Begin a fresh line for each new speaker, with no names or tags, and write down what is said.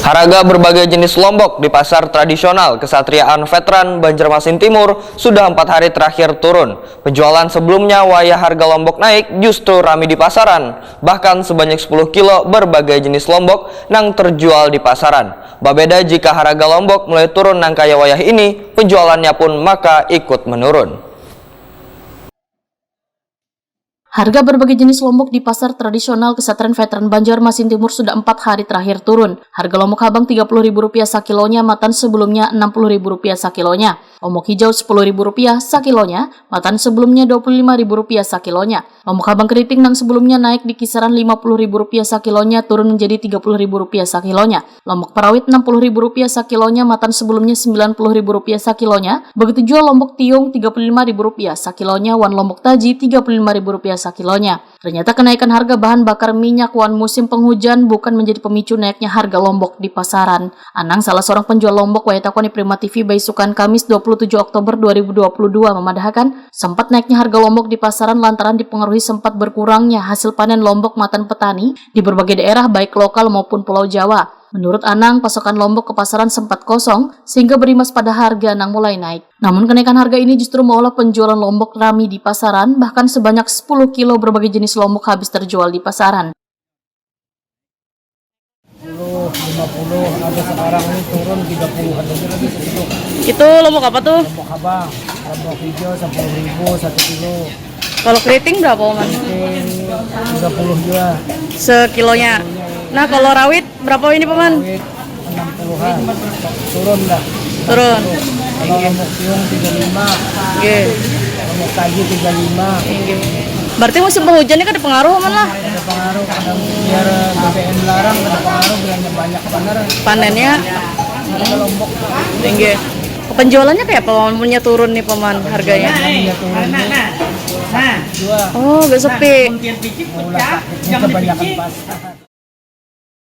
Harga berbagai jenis lombok di pasar tradisional Kesatriaan Veteran Banjarmasin Timur sudah 4 hari terakhir turun. Penjualan sebelumnya wayah harga lombok naik justru ramai di pasaran. Bahkan sebanyak 10 kilo berbagai jenis lombok nang terjual di pasaran. Babeda jika harga lombok mulai turun nang kaya wayah ini, penjualannya pun maka ikut menurun.
Harga berbagai jenis lombok di pasar tradisional Kesatriaan Veteran Banjarmasin Timur sudah 4 hari terakhir turun. Harga lombok habang Rp30.000 sakilonya, matan sebelumnya Rp60.000 sakilonya. Lombok hijau Rp10.000 sakilonya, matan sebelumnya Rp25.000 sakilonya. Lombok habang keriting yang sebelumnya naik di kisaran Rp50.000 sakilonya turun menjadi Rp30.000 sakilonya. Lombok parawit Rp60.000 sakilonya, matan sebelumnya Rp90.000 sakilonya. Begitu juga lombok tiung Rp35.000 sakilonya, wan lombok taji Rp35.000 sakilonya. Ternyata kenaikan harga bahan bakar minyak wan musim penghujan bukan menjadi pemicu naiknya harga lombok di pasaran. Anang, salah seorang penjual lombok Wayatakoni Prima TV Baisukan Kamis 27 Oktober 2022 memadahkan sempat naiknya harga lombok di pasaran lantaran dipengaruhi sempat berkurangnya hasil panen lombok matan petani di berbagai daerah baik lokal maupun Pulau Jawa. Menurut Anang, pasokan lombok ke pasaran sempat kosong sehingga berimbas pada harga Anang mulai naik. Namun kenaikan harga ini justru mengolah penjualan lombok ramai di pasaran, bahkan sebanyak 10 kilo berbagai jenis lombok habis terjual di pasaran.
50, ada sekarang ini turun 30-an lagi sekilo.
Itu lombok apa tuh?
Lombok habang, lombok hijau 10.000 1 kilo.
Kalau keriting berapa, Oman?
Ini 30 juga.
Sekilonya. Nah, kalau rawit berapa ini, Paman?
Duit 60-an. Turun dah.
Turun.
Kalau lombok tiung 35,
Oke.
lombok taji 35.
Berarti musim penghujannya kan ada pengaruh, Paman lah.
Ada pengaruh kadang biar BBM larang, ada pengaruh biarnya banyak bener.
Panennya
Ada lombok
tinggi. Penjualannya kayak apa, punya turun nih, Paman, harganya?
yang turun nih. Jual.
Oh, gak sepi.
Mulai sakitnya kebanyakan pas.